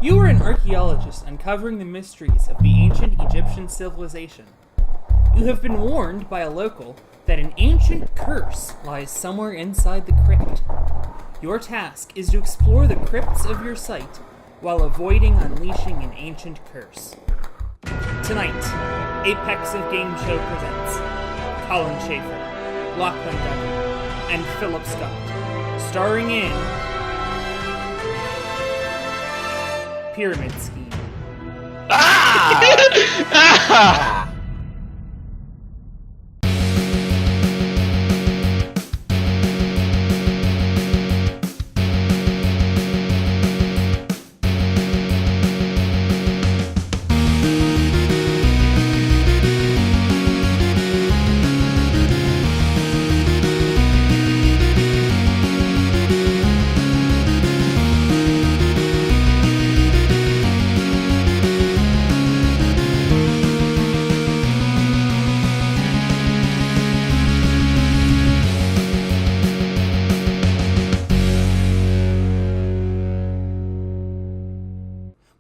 You are an archaeologist uncovering the mysteries of the ancient Egyptian civilization. You have been warned by a local that an ancient curse lies somewhere inside the crypt. Your task is to explore the crypts of your site while avoiding unleashing an ancient curse. Tonight, Apex of Game Show presents Collin Schaefer, Lachlan and Philip Scott, starring in Pyramid Scheme. Ah!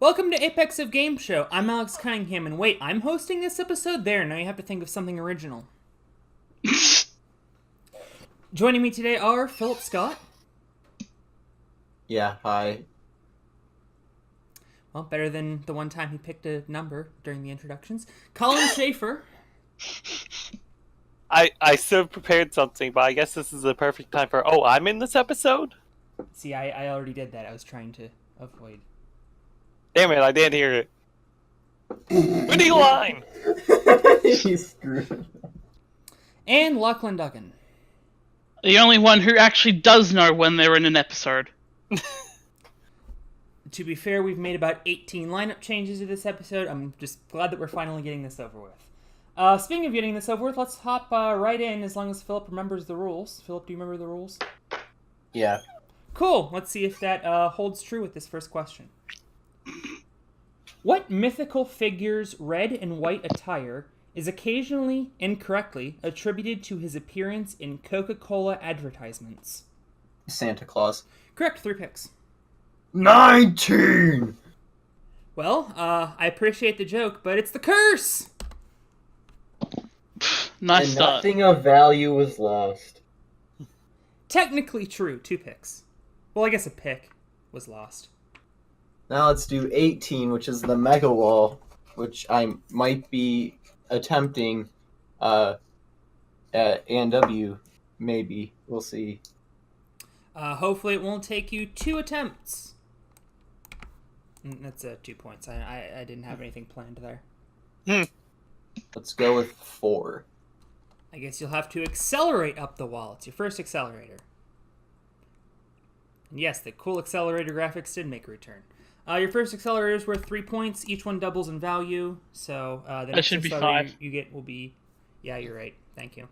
Welcome to Apex of Game Show. I'm Alex Cunningham, and wait, I'm hosting this episode? There, now you have to think of something original. Joining me today are Philip Scott. Yeah, hi. Well, better than the one time he picked a number during the introductions. Collin Schaefer. I still prepared something, but I guess this is the perfect time for... Oh, I'm in this episode? See, I already did that. I was trying to avoid. Damn it, I didn't hear it. Winning line! He's screwed. And Lachlan Duggan. The only one who actually does know when they're in an episode. To be fair, we've made about 18 lineup changes to this episode. I'm just glad that we're finally getting this over with. Speaking of getting this over with, let's hop right in as long as Philip remembers the rules. Philip, do you remember the rules? Yeah. Cool. Let's see if that holds true with this first question. What mythical figure's red and white attire is occasionally, incorrectly, attributed to his appearance in Coca-Cola advertisements? Santa Claus. Correct, 3 picks. 19! Well, I appreciate the joke, but it's the curse! Nice And start. nothing of value was lost. Technically true, 2 picks. Well, I guess a pick was lost. Now let's do 18, which is the Mega Wall, which I might be attempting at A&W, maybe. We'll see. Hopefully it won't take you 2 attempts. That's 2 points. I didn't have anything planned there. Let's go with 4. I guess you'll have to accelerate up the wall. It's your first accelerator. And yes, the cool accelerator graphics did make a return. Your first accelerator is worth 3 points. Each one doubles in value. So the That next should be accelerator 5. you get will be... Yeah, you're right. Thank you.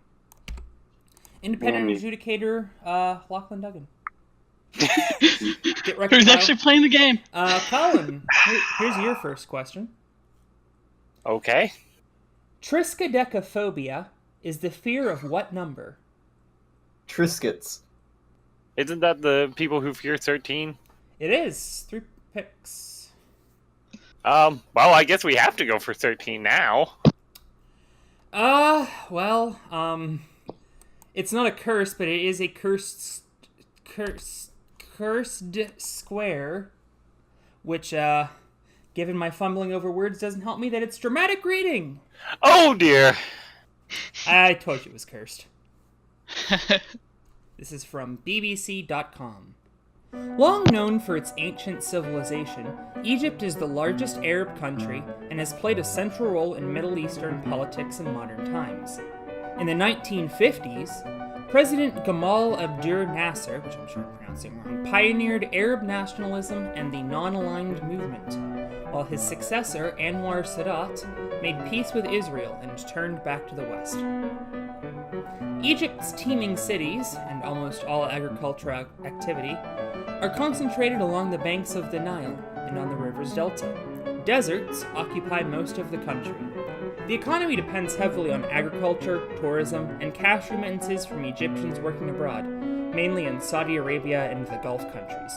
Independent adjudicator, Lachlan Duggan. Get Who's actually playing the game? Collin, here's your first question. Okay. Triskaidekaphobia is the fear of what number? Triscuits. Isn't that the people who fear 13? It is. 3 picks. Well, I guess we have to go for 13 now. It's not a curse, but it is a cursed square, which, given my fumbling over words doesn't help me that it's dramatic reading. Oh, dear. I told you it was cursed. This is from BBC.com. Long known for its ancient civilization, Egypt is the largest Arab country and has played a central role in Middle Eastern politics in modern times. In the 1950s, President Gamal Abdel Nasser, which I'm sure I'm pronouncing wrong, pioneered Arab nationalism and the non-aligned movement, while his successor, Anwar Sadat, made peace with Israel and turned back to the West. Egypt's teeming cities, and almost all agricultural activity, are concentrated along the banks of the Nile and on the river's delta. Deserts occupy most of the country. The economy depends heavily on agriculture, tourism, and cash remittances from Egyptians working abroad, mainly in Saudi Arabia and the Gulf countries.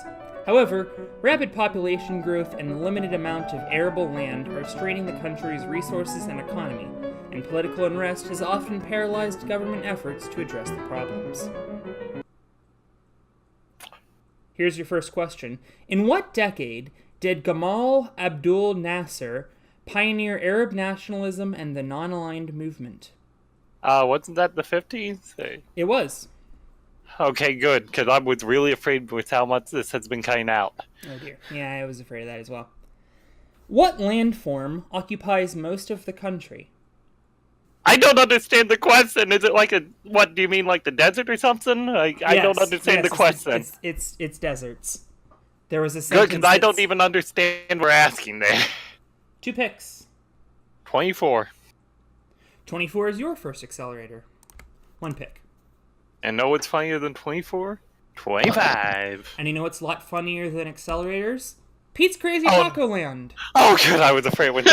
However, rapid population growth and the limited amount of arable land are straining the country's resources and economy, and political unrest has often paralyzed government efforts to address the problems. Here's your first question. In what decade did Gamal Abdul Nasser pioneer Arab nationalism and the non-aligned movement? Wasn't that the 50s? It was. Okay, good, because I was really afraid with how much this has been cutting out. Oh dear. Yeah, I was afraid of that as well. What landform occupies most of the country? I don't understand the question. Is it like what do you mean, like the desert or something? I don't understand the question. It's deserts. There was a Good, sentence because I don't even understand what we're asking there. 2 picks. 24. 24 is your first accelerator. 1 pick. And know what's funnier than 24? 25. And you know what's a lot funnier than accelerators? Pete's Crazy Taco Land. Oh, good. I was afraid when.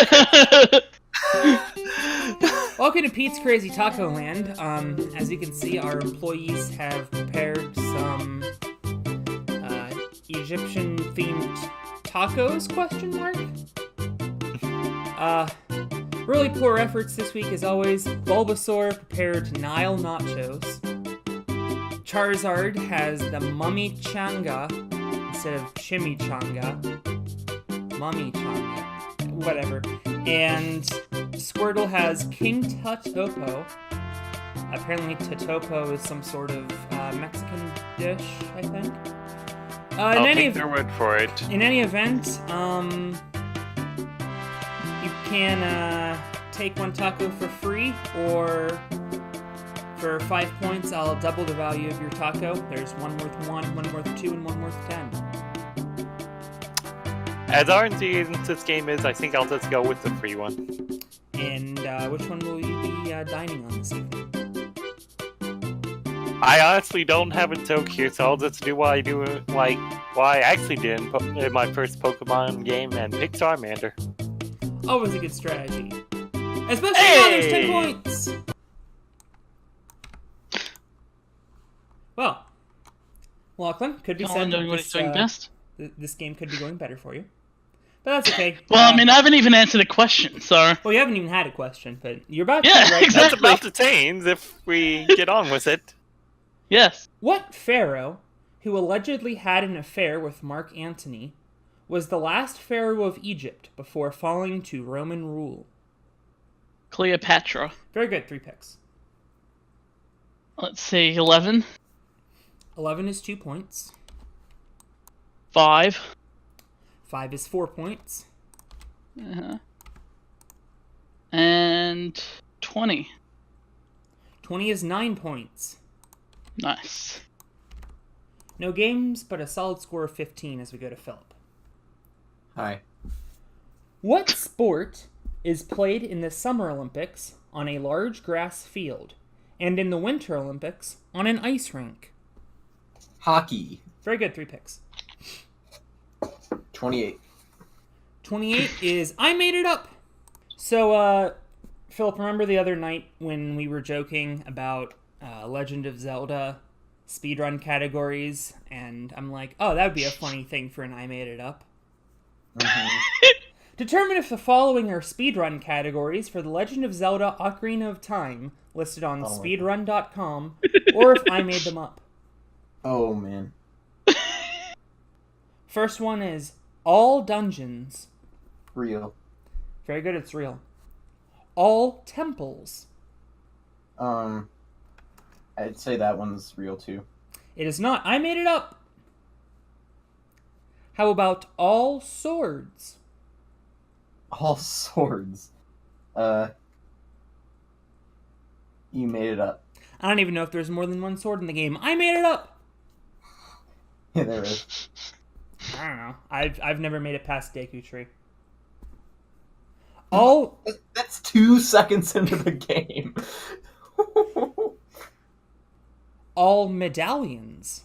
Welcome to Pete's Crazy Taco Land. As you can see, our employees have prepared some Egyptian-themed tacos, question mark? Really poor efforts this week as always. Bulbasaur prepared Nile nachos. Charizard has the Mummy Changa instead of Chimichanga. Mummy Changa. Whatever. And Squirtle has King Tatopo. Apparently Tatopo is some sort of Mexican dish, I think. I'll take their word for it. In any event, you can take 1 taco for free, or for 5 points, I'll double the value of your taco. There's one worth 1, one worth 2, and one worth 10. As RNG in this game is, I think I'll just go with the free one. And which one will you be dining on this evening? I honestly don't have a joke here, so I'll just do what I do, like what I actually did in my first Pokemon game, and pick Charmander. Always a good strategy. Especially now there's 10 points! Well, Lachlan, could be said doing what he's doing best. This game could be going better for you. But that's okay. Well, I mean, I haven't even answered a question, so... Well, you haven't even had a question, but you're about to, Yeah, right? exactly. That's about to change if we get on with it. Yes. What pharaoh, who allegedly had an affair with Mark Antony, was the last pharaoh of Egypt before falling to Roman rule? Cleopatra. Very good, 3 picks. Let's see, 11. 11 is 2 points. 5. 5 is 4 points. Uh-huh. And 20. 20 is 9 points. Nice. No games, but a solid score of 15 as we go to Philip. Hi. What sport is played in the Summer Olympics on a large grass field, and in the Winter Olympics on an ice rink? Hockey. Very good, 3 picks. 28. 28 is I made it up. So, Philip, remember the other night when we were joking about Legend of Zelda speedrun categories, and I'm like, oh, that would be a funny thing for an I made it up. Mm-hmm. Determine if the following are speedrun categories for The Legend of Zelda Ocarina of Time, listed on speedrun.com, or if I made them up. Oh, man. First one is all dungeons. Real. Very good, it's real. All temples. I'd say that one's real, too. It is not. I made it up. How about all swords? All swords. You made it up. I don't even know if there's more than one sword in the game. I made it up. Yeah, there is. I don't know. I've never made it past Deku Tree. All That's 2 seconds into the game. all medallions.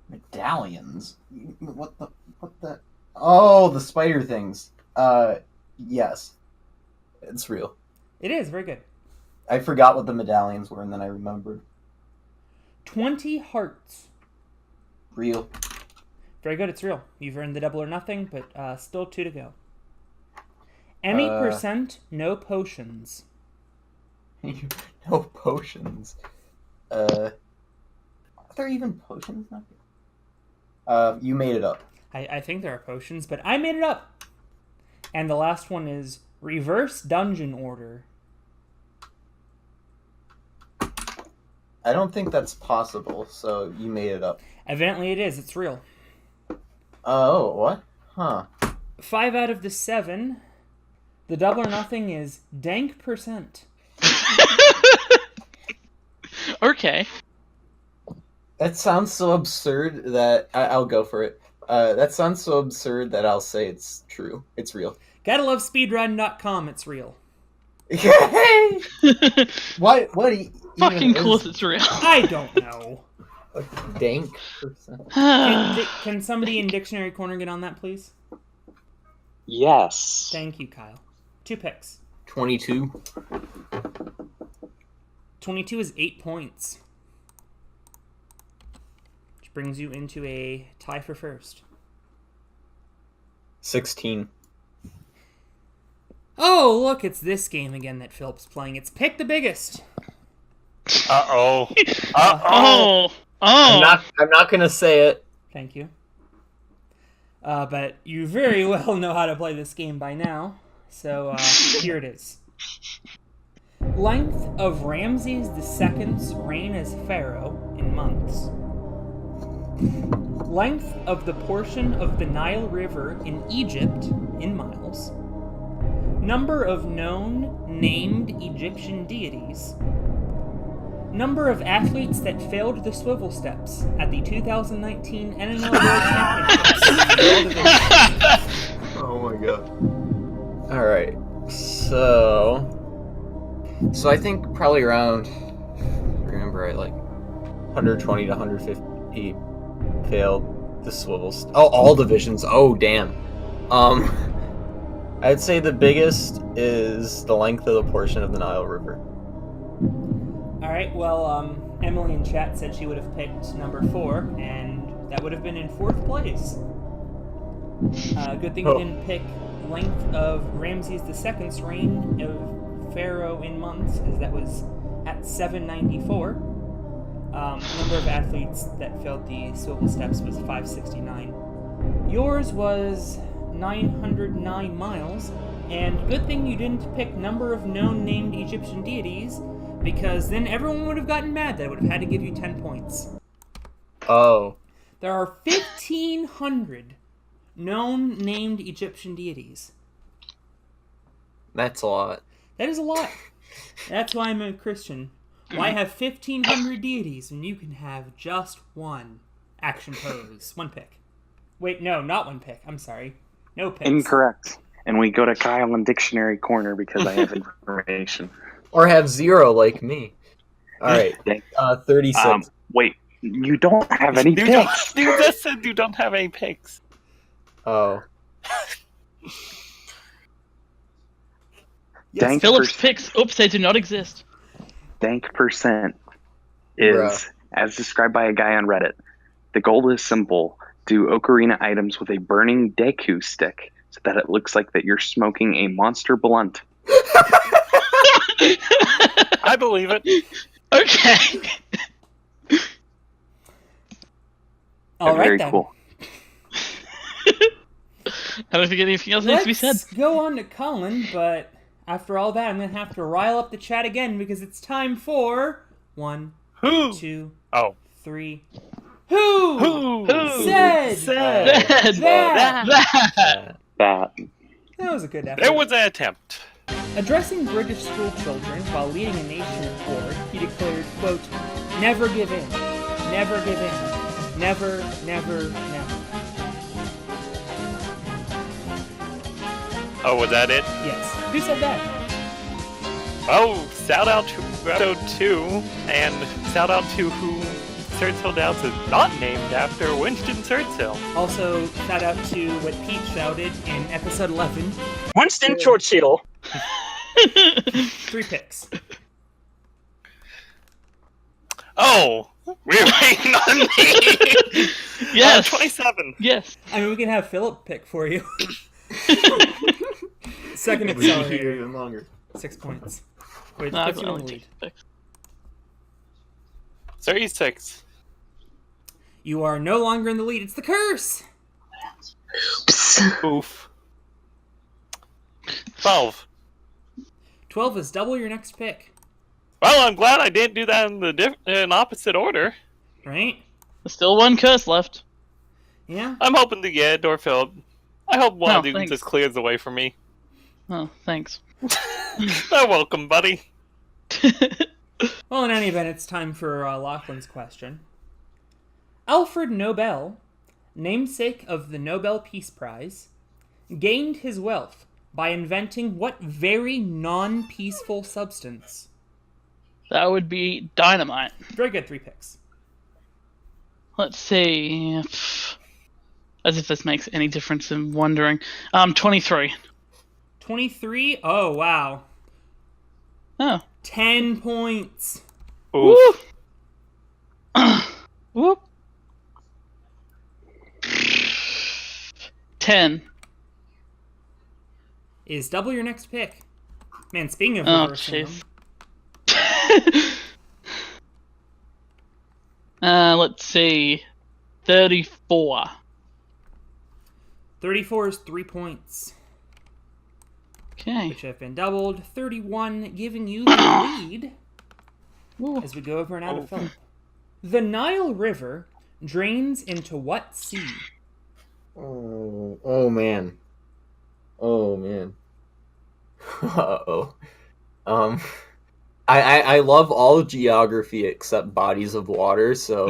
Medallions? What the? Oh, the spider things. Yes. It's real. It is very good. I forgot what the medallions were, and then I remembered. 20 hearts. Real. Very good, it's real. You've earned the double or nothing, but still 2 to go. Any percent, no potions. No potions. Are there even potions? You made it up. I think there are potions, but I made it up. And the last one is reverse dungeon order. I don't think that's possible, so you made it up. Evidently it is, it's real. Oh, what? Huh. 5 out of the 7. The double or nothing is dank percent. Okay. That sounds so absurd that I'll go for it. That sounds so absurd that I'll say it's true. It's real. Gotta love speedrun.com, it's real. Yay! What? Fucking cool if it's real. I don't know. A dank percent. Can somebody in Dictionary Corner get on that, please? Yes. Thank you, Kyle. 2 picks. 22. 22 is 8 points. Which brings you into a tie for first. 16. Oh, look, it's this game again that Philip's playing. It's Pick the Biggest. Uh-oh. Oh. I'm not gonna say it. Thank you. But you very well know how to play this game by now. So, here it is. Length of Ramses II's reign as pharaoh in months. Length of the portion of the Nile River in Egypt in miles. Number of known named Egyptian deities. Number of athletes that failed the swivel steps at the 2019 NNL World Championships. Oh my god. Alright. So I think probably around, remember, I like 120 to 150 failed the swivels. Oh, all divisions. Oh, damn. I'd say the biggest is the length of the portion of the Nile River. Alright, well, Emily in chat said she would have picked number 4, and that would have been in 4th place. Good thing you didn't pick length of Ramses II's reign of pharaoh in months, as that was at 794. Number of athletes that failed the swivel steps was 569. Yours was 909 miles, and good thing you didn't pick number of known named Egyptian deities, because then everyone would have gotten mad that I would have had to give you 10 points. Oh. There are 1,500 known named Egyptian deities. That's a lot. That is a lot. That's why I'm a Christian. Why have 1,500 deities when you can have just one action pose? 1 pick. Wait, no, not 1 pick. I'm sorry. No picks. Incorrect. And we go to Kyle in Dictionary Corner because I have information. Or have 0 like me. Alright. 36. Wait, you don't have any picks. You just said you don't have any picks. Oh. Dank Philip's picks. Oops, they do not exist. Dank percent is, as described by a guy on Reddit, the goal is simple. Do ocarina items with a burning Deku stick so that it looks like that you're smoking a monster blunt. I believe it. Okay. All right, Very then. cool. I don't think anything else needs to be said. Let's go on to Collin, but after all that, I'm going to have to rile up the chat again because it's time for 1, Who? 2, Oh. 3. Who? Said. That. That. That was a good effort. There was an attempt. Addressing British school children while leading a nation at war, he declared, quote, "Never give in. Never give in. Never, never, never." Oh, was that it? Yes. Who said that? Oh, shout out to episode 2, and shout out to who Churchill Downs is not named after Winston Churchill. Also, shout out to what Pete shouted in episode 11. Winston Churchill. 3 picks. Oh, We're waiting on me! Yes. 27. Yes. I mean, we can have Philip pick for you. Second We can hear accelerator, even longer. 6 points. Which No, I puts can you in the only lead. take 36. You are no longer in the lead. It's the curse! Oof. 12. 12 is double your next pick, Well, I'm glad I didn't do that in opposite order. right? There's still one curse left. Yeah? I'm hoping to get it, or Philip. I hope one Oh, of these thanks. just clears the way for me. Oh, thanks. You're welcome, buddy. Well, in any event, it's time for Lachlan's question. Alfred Nobel, namesake of the Nobel Peace Prize, gained his wealth by inventing what very non-peaceful substance? That would be dynamite. Very good, 3 picks. Let's see. As if this makes any difference in wondering. 23. 23? Oh, wow. Oh. 10 points. Oof. Whoop. 10. Is double your next pick. Man, speaking of Oh, reversing jeez. them, Let's see. 34. 34 is 3 points, Okay. which have been doubled. 31, giving you the lead Ooh. as we go over and out of Philip. The Nile River drains into what sea? Oh man. Oh man. Uh-oh. I love all geography except bodies of water, so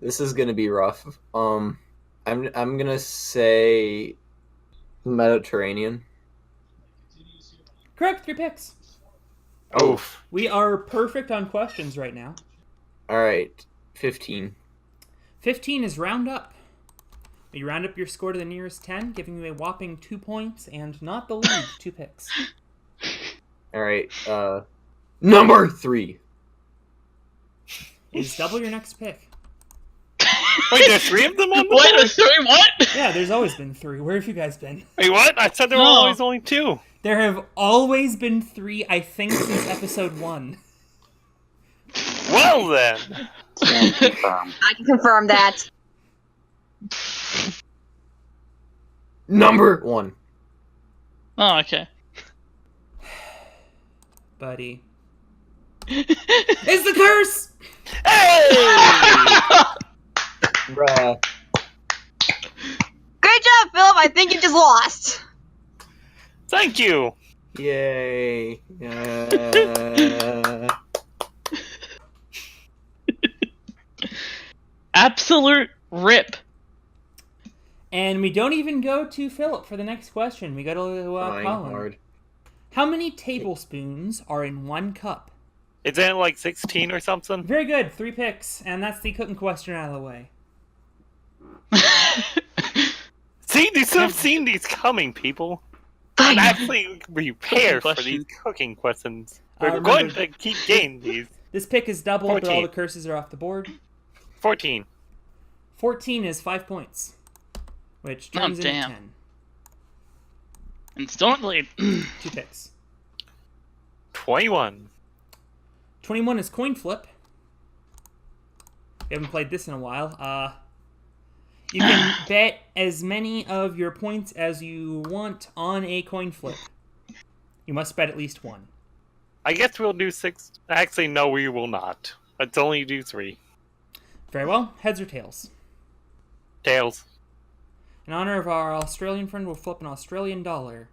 this is gonna be rough. I'm gonna say Mediterranean. Correct, 3 picks. Oof. We are perfect on questions right now. Alright, 15. 15 is round up. You round up your score to the nearest 10, giving you a whopping 2 points and not the lead, 2 picks. Alright, number 3. Is double your next pick. Wait, there's 3 of them on the Wait, board? there's 3 what? Yeah, there's always been 3. Where have you guys been? Wait, what? I said there were No. always only 2. There have always been 3, I think, since episode 1. Well then. Can confirm. I can confirm that. Number 1. Oh, okay. Buddy. It's the curse! Hey! Bruh. Great job, Philip. I think you just lost. Thank you. Yay. Absolute rip. And we don't even go to Philip for the next question. We go to Trying Collin. hard. How many tablespoons are in 1 cup? Is that like 16 or something? Very good, 3 picks. And that's the cooking question out of the way. See, you should have seen these coming, people. And actually prepare for these cooking questions. We're going remember- to keep getting these. This pick is doubled, but all 14. the curses are off the board. 14. 14 is 5 points, which turns into damn. 10. And still in the lead. 2 picks. 21. 21 is coin flip. We haven't played this in a while. You can bet as many of your points as you want on a coin flip. You must bet at least 1. I guess we'll do 6. Actually, no, we will not. Let's only do 3. Very well. Heads or tails? Tails. In honor of our Australian friend, we'll flip an Australian dollar.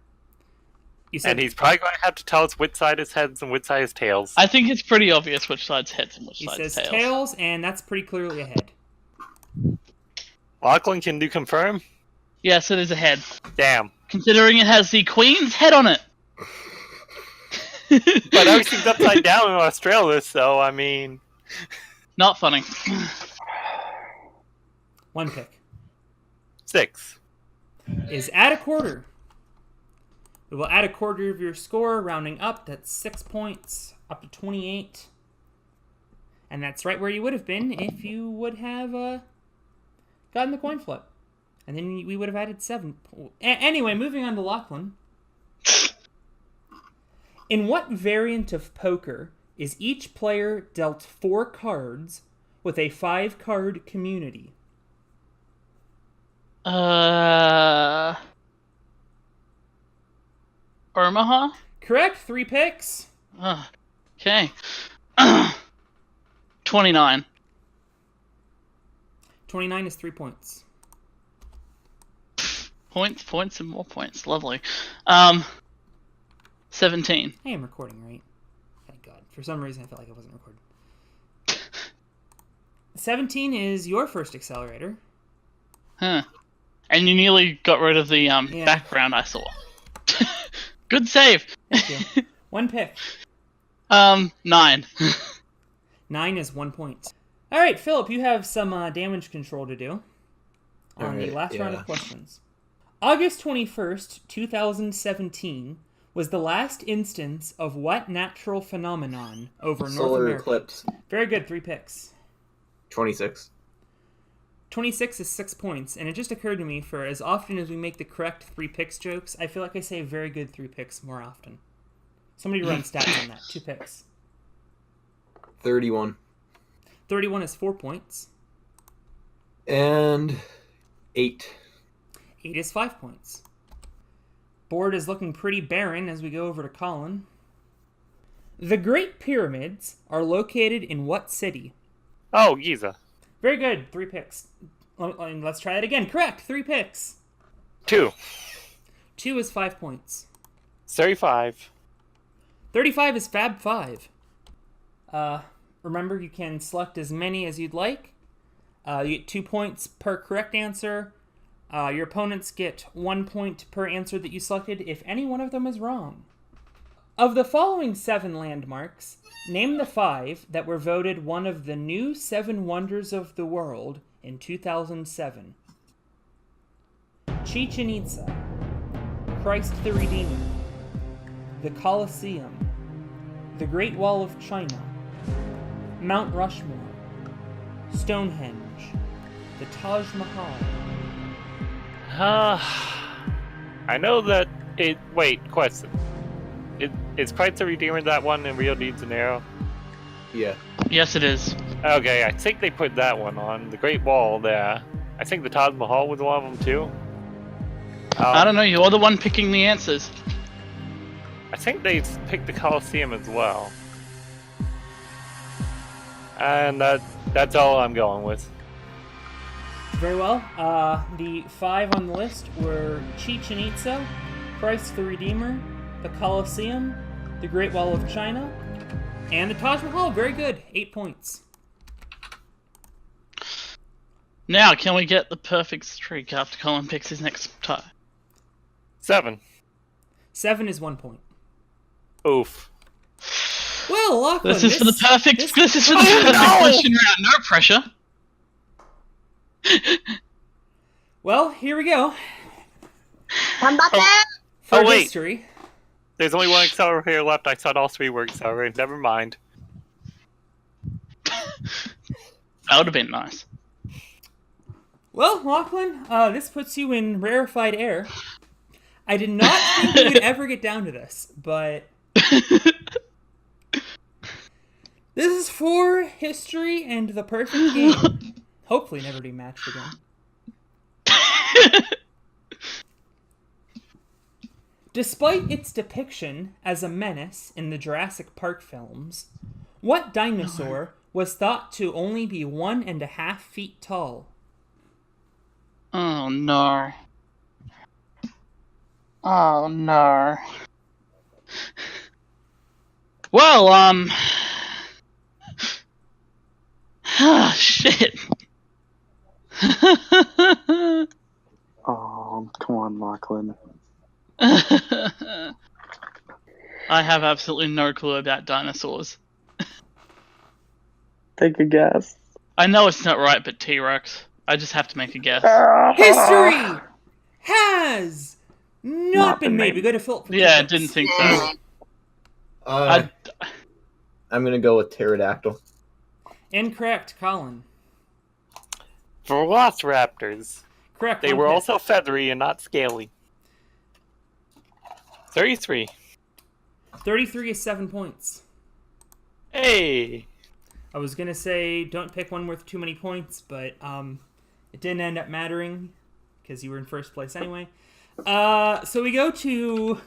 You said And he's probably going to have to tell us which side is heads and which side is tails. I think it's pretty obvious which side's heads and which he side's says tails. tails, and that's pretty clearly a head. Lachlan, can you confirm? Yes, it is a head. Damn. Considering it has the Queen's head on it. But everything's upside down in Australia, so I mean... Not funny. 1 pick. 6. Is add a quarter. We will add a quarter of your score, rounding up. That's 6 points, up to 28. And that's right where you would have been if you would have gotten the coin flip. And then we would have added 7. Anyway, moving on to Lachlan. In what variant of poker is each player dealt 4 cards with a 5-card community? Omaha? Correct. 3 picks. Okay. 29. 29 is 3 points. Points, and more points. Lovely. 17. I am recording, right? Thank God. For some reason, I felt like I wasn't recording. 17 is your first accelerator. Huh. And you nearly got rid of the background I saw. Good save. Thank you. 1 pick. 9. 9 is 1 point. All right, Philip, you have some damage control to do on the last round of questions. August 21st, 2017 was the last instance of what natural phenomenon over North Solar America? eclipse. Very good, 3 picks. 26. 26 is 6 points, and it just occurred to me, for as often as we make the correct 3 picks jokes, I feel like I say very good 3 picks more often. Somebody run stats on that. 2 picks. 31. 31 is 4 points. And 8. 8 is 5 points. Board is looking pretty barren as we go over to Collin. The Great Pyramids are located in what city? Oh, Giza. Very good. 3 picks. Let's try it again. Correct. 3 picks. 2. 2 is 5 points. 35. 35 is Fab 5. Remember, you can select as many as you'd like. You get 2 points per correct answer. Your opponents get 1 point per answer that you selected if any one of them is wrong. Of the following 7 landmarks, name the 5 that were voted one of the new 7 wonders of the world in 2007. Chichen Itza, Christ the Redeemer, the Colosseum, the Great Wall of China, Mount Rushmore, Stonehenge, the Taj Mahal. I know that it... Wait, question. Is Christ the Redeemer that one in Rio de Janeiro? Yeah. Yes, it is. Okay, I think they put that one on. The Great Wall there. I think the Taj Mahal was one of them too. I don't know, you're the one picking the answers. I think they picked the Colosseum as well. And that's all I'm going with. Very well. The 5 on the list were Chichen Itza, Christ the Redeemer, the Colosseum, the Great Wall of China, and the Taj Mahal. Very good. 8 points. Now, can we get the perfect streak after Colin picks his next tie? 7. 7 is 1 point. Oof. Well, Lachlan, This is for the perfect question round. No pressure. Well, here we go. Come back there. For wait. history. There's only one accelerator left. I thought all 3 were accelerated. Never mind. That would have been nice. Well, Lachlan, this puts you in rarefied air. I did not think we would ever get down to this, but this is for history and the perfect game. Hopefully never be matched again. Despite its depiction as a menace in the Jurassic Park films, what dinosaur was thought to only be 1.5 feet tall? Oh no. Oh no. Well, shit. Oh, come on, Lachlan. I have absolutely no clue about dinosaurs. Take a guess. I know it's not right, but T-Rex. I just have to make a guess. History has not been made. We go to Philip. Yeah, I didn't think so. I'm gonna go with pterodactyl. Incorrect, Collin. Velociraptors. Correct. They one were pick. also feathery and not scaly. 33. 33 is 7 points. Hey! I was gonna say don't pick one worth too many points, but it didn't end up mattering because you were in first place anyway. So we go to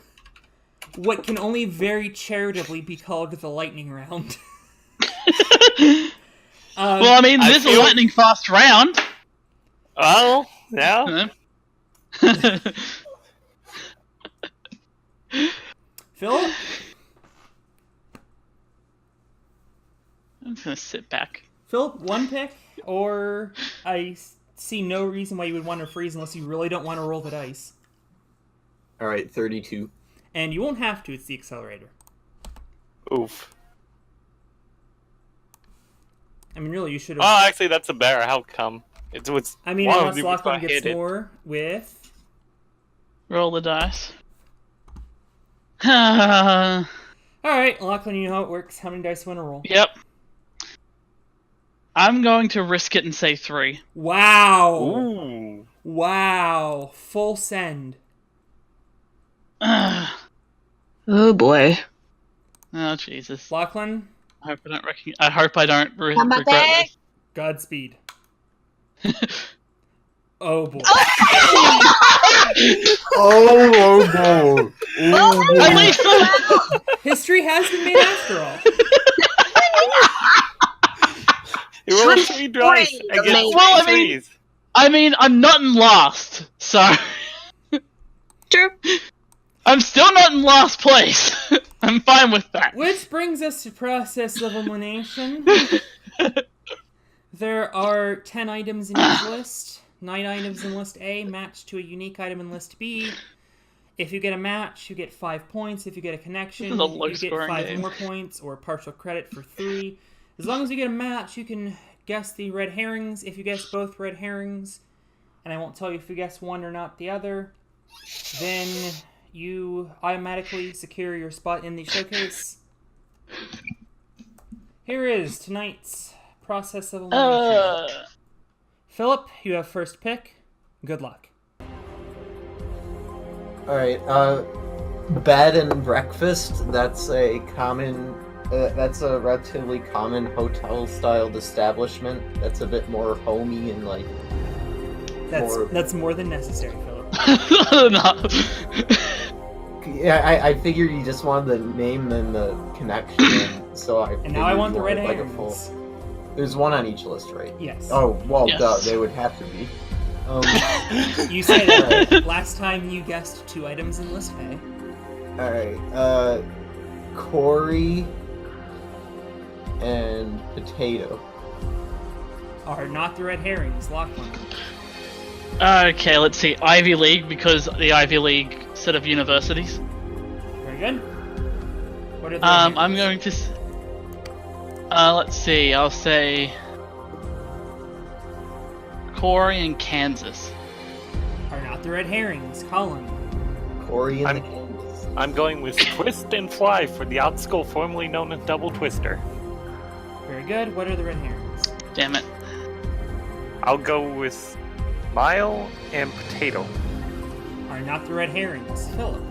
what can only very charitably be called the lightning round. Well, I mean, this is a lightning fast round. Well, yeah. Philip? I'm just gonna sit back. Philip, one pick, or I see no reason why you would want to freeze unless you really don't want to roll the dice. All right, 32. And you won't have to, it's the accelerator. Oof. I mean, really, you should have... Oh, actually, that's a better outcome. It was. I mean, one of unless the Lachlan before I gets hit it. more with... Roll the dice. Yep. Alright, Lachlan, you know how it works. How many dice do you want to roll? I'm going to risk it and say 3. Wow! Ooh. Wow! Full send. Oh boy. Oh Jesus! Lachlan, I hope I don't I hope I don't Come regret back. this. Godspeed. Oh boy. Oh, no. At least History has been made after all. You rolled 3 dice Three. against Well, I three mean- threes. I mean, I'm not in last, so True. I'm still not in last place. I'm fine with that. Which brings us to process of elimination. There are 10 items in each list. 9 items in list A matched to a unique item in list B. If you get a match, you get 5 points. If you get a connection, This is a you get low-scoring 5 game. more points or partial credit for 3. As long as you get a match, you can guess the red herrings. If you guess both red herrings, and I won't tell you if you guess one or not the other, then you automatically secure your spot in the showcase. Here is tonight's process of elimination. Philip, you have first pick. Good luck. All right, bed and breakfast. That's a common. That's a relatively common hotel-styled establishment. That's a bit more homey and like. That's more than necessary, Philip. No. Yeah, I figured you just wanted the name and the connection, so I. And now I want the red like herrings. There's one on each list, right? Yes. Oh well, Yes. duh, they would have to be. You said that last time you guessed 2 items in list A. All right, Corey and potato. Are not the red herrings, Lachlan. Okay, let's see. Ivy League, because the Ivy League set of universities. Very good. What are the red herrings? I'm going to. Let's see. I'll say Corey and Kansas. Are not the red herrings, Collin. Corey and I'm- the Kansas. I'm going with Twist and Fly for the odd skull formerly known as Double Twister. Very good. What are the red herrings? Damn it. I'll go with Mile and Potato. Are not the red herrings, Philip.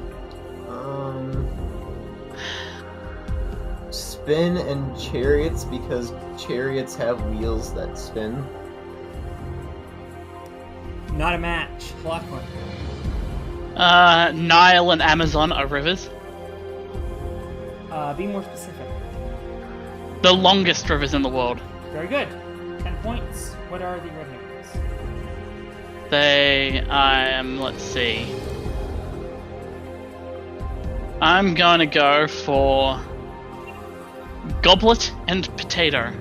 Spin and chariots because chariots have wheels that spin. Not a match, Lachlan. Nile and Amazon are rivers. Be more specific. The longest rivers in the world. Very good. 10 points. What are the red herrings? Let's see. I'm gonna go for Goblet and Potato.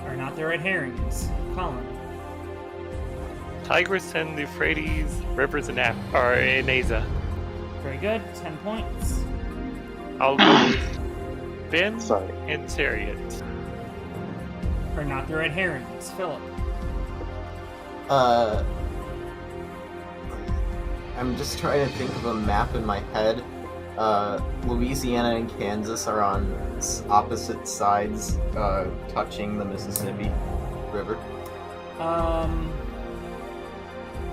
Are not the red herrings, Collin. Tigris and Euphrates rivers in Asia. Very good. 10 points. I'll go with Finn Sorry. and Chariot. Are not the red herrings, Philip. I'm just trying to think of a map in my head. Louisiana and Kansas are on opposite sides, touching the Mississippi River.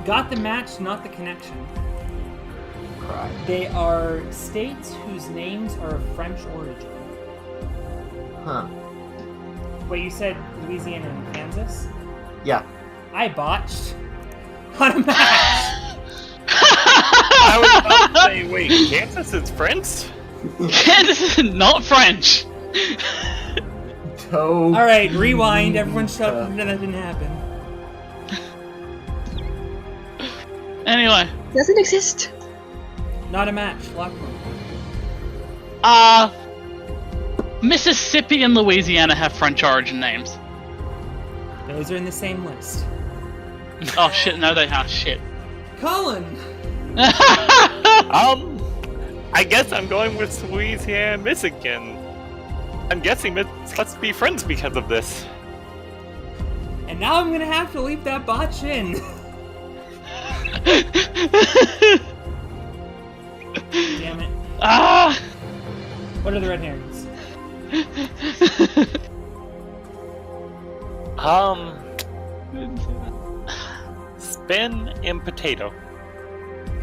Got the match, not the connection. Cry. They are states whose names are of French origin. Huh. Wait, you said Louisiana and Kansas? Yeah. I botched. On a match! I was about to say, wait, Kansas is French? Kansas is not French. Alright, rewind. Everyone shut up. That didn't happen. Anyway. Doesn't exist. Not a match. Lachlan. Mississippi and Louisiana have French origin names. Those are in the same list. Oh shit, no they have. Shit. Collin! I guess I'm going with Louisiana and Michigan. I'm guessing it must be friends because of this. And now I'm gonna have to leave that botch in. Damn it. What are the red herrings? Spin and potato.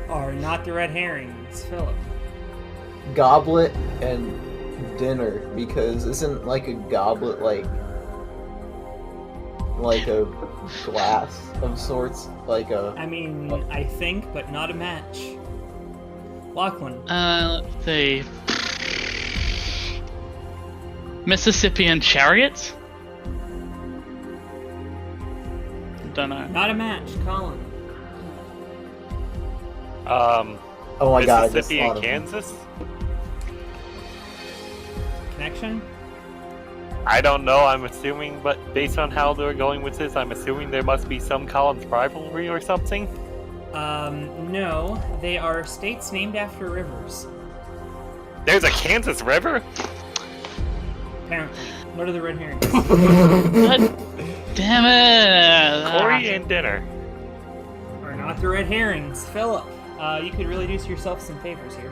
Are not the red herrings, Philip. Goblet and dinner, because isn't like a goblet like a glass of sorts? Like a... I mean, I think, but not a match. Lachlan. Let's see. Mississippian chariots? Don't know. Not a match, Collin. oh my god, I just Mississippi thought and of Kansas? Connection? I don't know, I'm assuming, but based on how they're going with this, I'm assuming there must be some Collins rivalry or something? No. They are states named after rivers. There's a Kansas River? Apparently. What are the red herrings? God damn it! Corey and dinner. Are not the red herrings. Philip, you could really do yourself some favors here.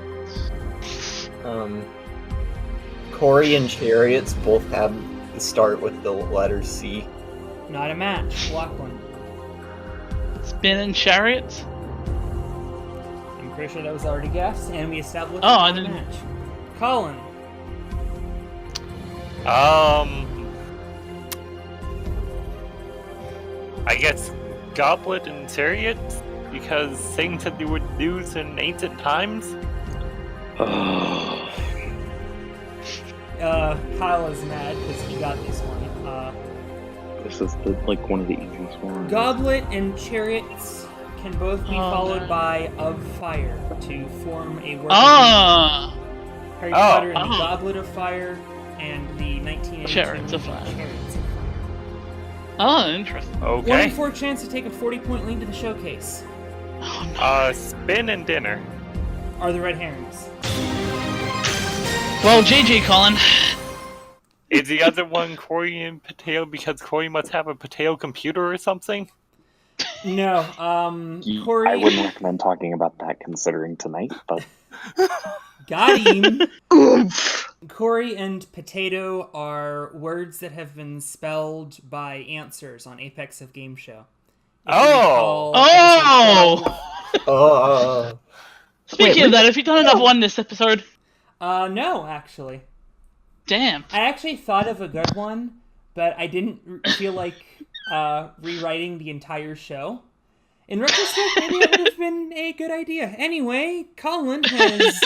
Corey and Chariots both have start with the letter C. Not a match. Lachlan. Spinning chariots? I'm pretty sure that was already guessed, and we established I not a didn't. match. Collin. I guess goblet and chariot, because things that you would use in ancient times. Kyle is mad because he got this one. This is one of the easiest ones. Goblet and chariots can both be followed by of fire to form a word. Harry Potter and the Goblet of Fire and the 1982 Chariots of Fire. Chariots of Fire. Oh, interesting. 1 in Okay. 4 chance to take a 40-point lead to the showcase. Spin and dinner. Are the red herrings? Well, GG, Colin. Is the other one Corey and potato because Corey must have a potato computer or something? No. Corey. I wouldn't recommend talking about that considering tonight, but Got him. Oomph. Corey and potato are words that have been spelled by answers on Apex of Game Show. If you recall episode 12. Speaking of that, have you done enough one this episode? No, actually. Damn. I actually thought of a good one, but I didn't feel like rewriting the entire show. In retrospect, maybe it would have been a good idea. Anyway, Collin has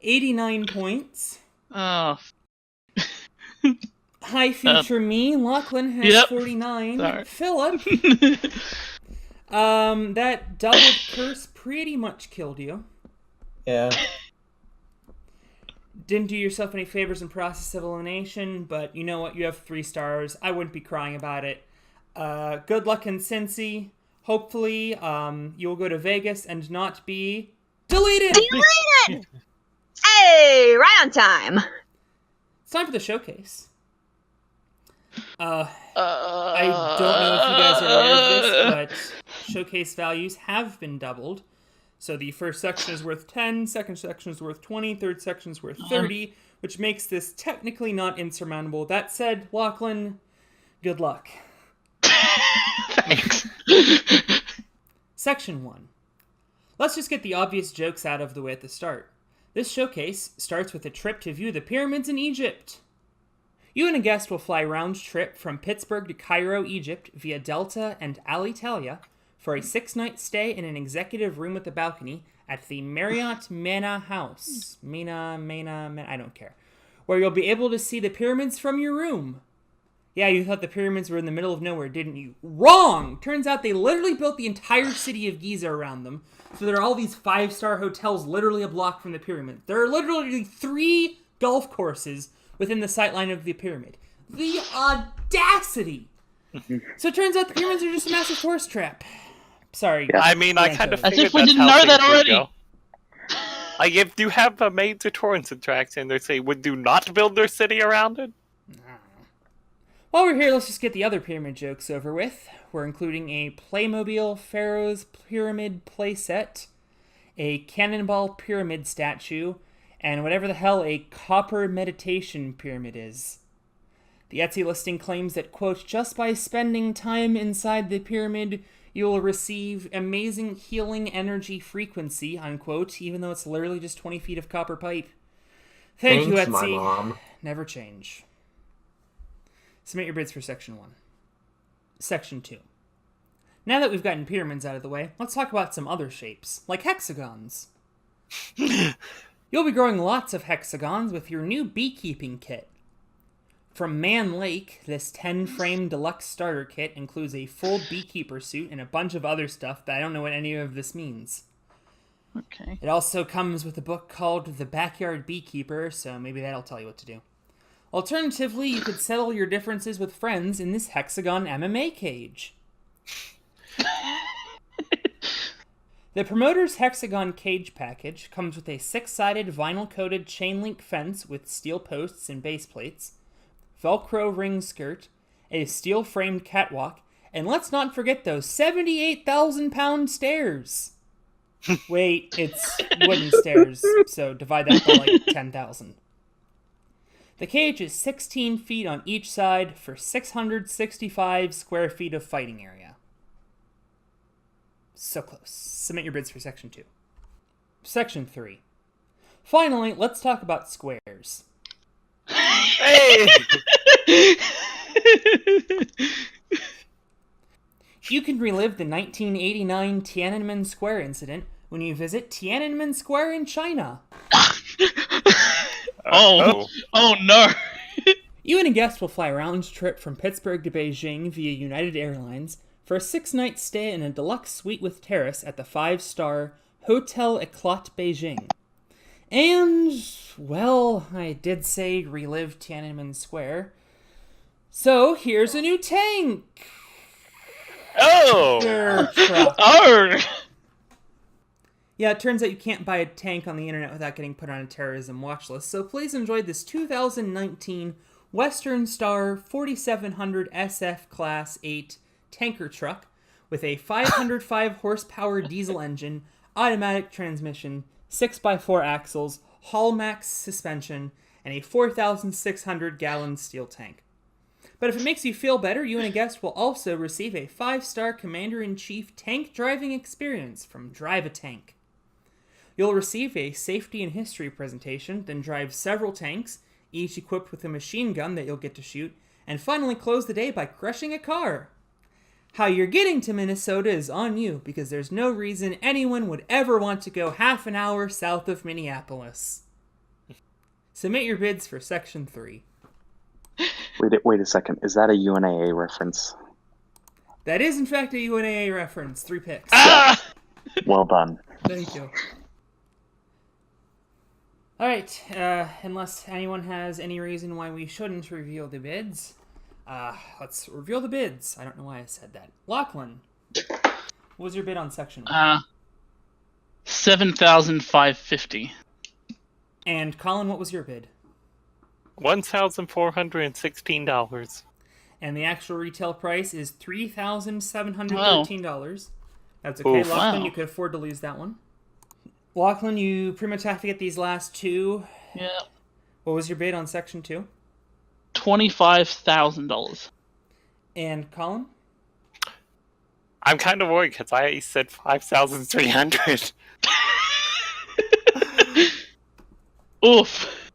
89 points. Oh. Hi, future me. Lachlan has 49. Sorry. Philip. That doubled curse pretty much killed you. Yeah. Didn't do yourself any favors in process of elimination, but you know what? You have 3 stars. I wouldn't be crying about it. Good luck in Cincy. Hopefully, you'll go to Vegas and not be deleted! Deleted! Hey, right on time. It's time for the showcase. I don't know if you guys are aware of this, but showcase values have been doubled. So the first section is worth 10, second section is worth 20, third section is worth 30, which makes this technically not insurmountable. That said, Lachlan, good luck. Thanks. Section 1. Let's just get the obvious jokes out of the way at the start. This showcase starts with a trip to view the pyramids in Egypt. You and a guest will fly round trip from Pittsburgh to Cairo, Egypt, via Delta and Alitalia for a 6-night stay in an executive room with a balcony at the Marriott Mena House. Mena, I don't care. Where you'll be able to see the pyramids from your room. Yeah, you thought the pyramids were in the middle of nowhere, didn't you? Wrong! Turns out they literally built the entire city of Giza around them. So there are all these 5-star hotels literally a block from the pyramid. There are literally 3 golf courses within the sightline of the pyramid. The audacity! So it turns out the pyramids are just a massive tourist trap. Sorry. Yeah. I mean, I kind of As figured if we that's didn't how know things that would already. go. Like, if you have a major tourist attraction, they say, would you not build their city around it? While we're here, let's just get the other pyramid jokes over with. We're including a Playmobil Pharaoh's Pyramid playset, a Cannonball Pyramid statue, and whatever the hell a Copper Meditation Pyramid is. The Etsy listing claims that, quote, just by spending time inside the pyramid, you'll receive amazing healing energy frequency, unquote, even though it's literally just 20 feet of copper pipe. Thank you, Thanks, Etsy. my mom. Never change. Submit your bids for Section 1. Section 2. Now that we've gotten pyramids out of the way, let's talk about some other shapes, like hexagons. You'll be growing lots of hexagons with your new beekeeping kit. From Man Lake, this 10-frame deluxe starter kit includes a full beekeeper suit and a bunch of other stuff, but I don't know what any of this means. Okay. It also comes with a book called The Backyard Beekeeper, so maybe that'll tell you what to do. Alternatively, you could settle your differences with friends in this hexagon MMA cage. The promoter's hexagon cage package comes with a 6-sided vinyl-coated chain-link fence with steel posts and base plates, Velcro ring skirt, a steel-framed catwalk, and let's not forget those 78,000-pound stairs. Wait, it's wooden stairs, so divide that by like 10,000. The cage is 16 feet on each side for 665 square feet of fighting area. So close. Submit your bids for Section 2. Section 3. Finally, let's talk about squares. Hey! You can relive the 1989 Tiananmen Square incident when you visit Tiananmen Square in China. Oh no! You and a guest will fly a round trip from Pittsburgh to Beijing via United Airlines for a 6-night stay in a deluxe suite with terrace at the 5-star Hotel Eclat Beijing. And, well, I did say relive Tiananmen Square. So, here's a new tank! Oh! Truck. Oh! Yeah, it turns out you can't buy a tank on the internet without getting put on a terrorism watch list, so please enjoy this 2019 Western Star 4700 SF Class 8 tanker truck with a 505 horsepower diesel engine, automatic transmission, 6x4 axles, Hallmax suspension, and a 4,600 gallon steel tank. But if it makes you feel better, you and a guest will also receive a 5-star Commander-in-Chief tank driving experience from Drive a Tank. You'll receive a safety and history presentation, then drive several tanks, each equipped with a machine gun that you'll get to shoot, and finally close the day by crushing a car. How you're getting to Minnesota is on you, because there's no reason anyone would ever want to go half an hour south of Minneapolis. Submit your bids for Section 3. Wait a second. Is that a UNAA reference? That is, in fact, a UNAA reference. 3 picks. Ah! Well done. Thank you. Alright, unless anyone has any reason why we shouldn't reveal the bids, let's reveal the bids. I don't know why I said that. Lachlan, what was your bid on Section 1? 7,550. And Collin, what was your bid? $1,416. And the actual retail price is $3,713. That's okay, Oof. Lachlan, Wow. you could afford to lose that one. Lachlan, you pretty much have to get these last two. Yeah. What was your bid on section 2? $25,000. And Collin? I'm kind of worried because I said 5,300. Oof.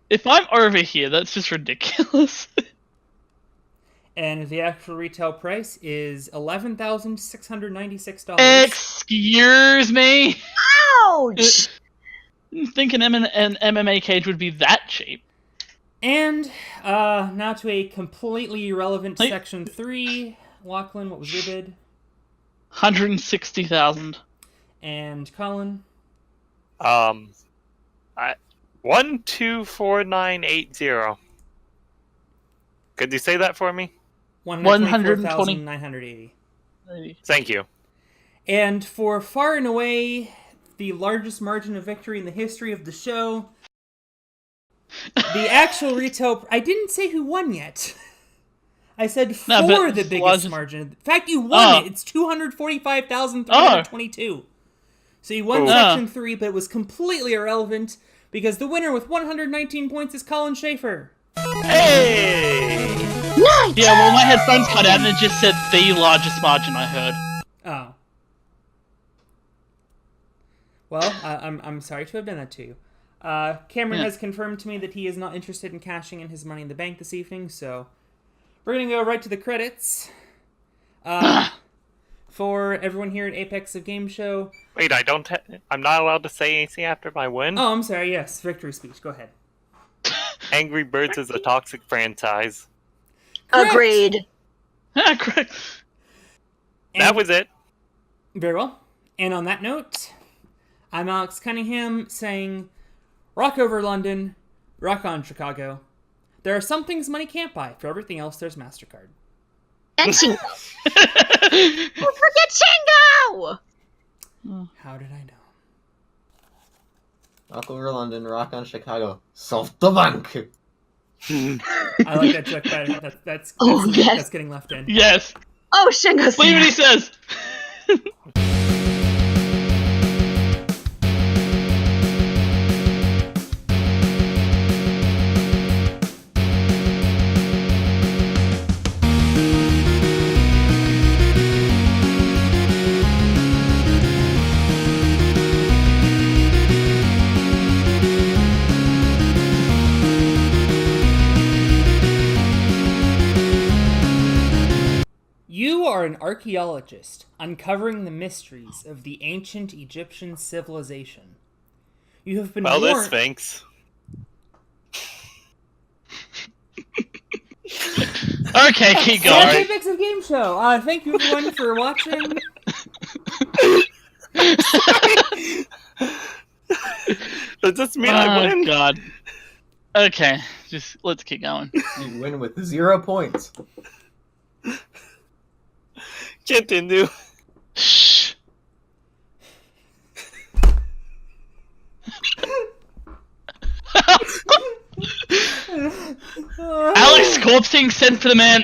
If I'm over here, that's just ridiculous. And the actual retail price is $11,696. Excuse me? Ouch! Thinking an MMA cage would be that cheap. And now to a completely irrelevant Hey. section 3. Lachlan, what was your bid? 160,000. And Collin? 124980. Could you say that for me? 124,980. Thank you. And for far and away the largest margin of victory in the history of the show, the actual retail... I didn't say who won yet. I said for the biggest margin. In fact, you won it. It's 245,322. So you won section 3, but it was completely irrelevant because the winner with 119 points is Colin Schaefer. Hey! Nice! Yeah, well, my headphones cut out and it just said the largest margin I heard. Oh. Well, I'm sorry to have done that to you. Cameron has confirmed to me that he is not interested in cashing in his money in the bank this evening, so we're going to go right to the credits. For everyone here at Apex of Game Show. Wait, I'm not allowed to say anything after my win? Oh, I'm sorry, yes. Victory speech. Go ahead. Angry Birds is a toxic franchise. Agreed. Correct. That was it. Very well. And on that note, I'm Alex Cunningham saying, rock over London, rock on Chicago. There are some things money can't buy. For everything else, there's MasterCard. And Shingo. Don't forget Shingo! How did I know? Rock over London, rock on Chicago. SoftBank! I like that joke better. That's yes. That's getting left in. Yes. Oh, Shingo's Believe what he says. You are an archaeologist uncovering the mysteries of the ancient Egyptian civilization. You have been Well, this warned... Sphinx. Okay, keep That's going. Apex of Game Show. Thank you everyone for watching. Does this mean I win? God. Okay, just let's keep going. You win with 0 points. Continue. Shh. Alex Scorpsing sent for the man.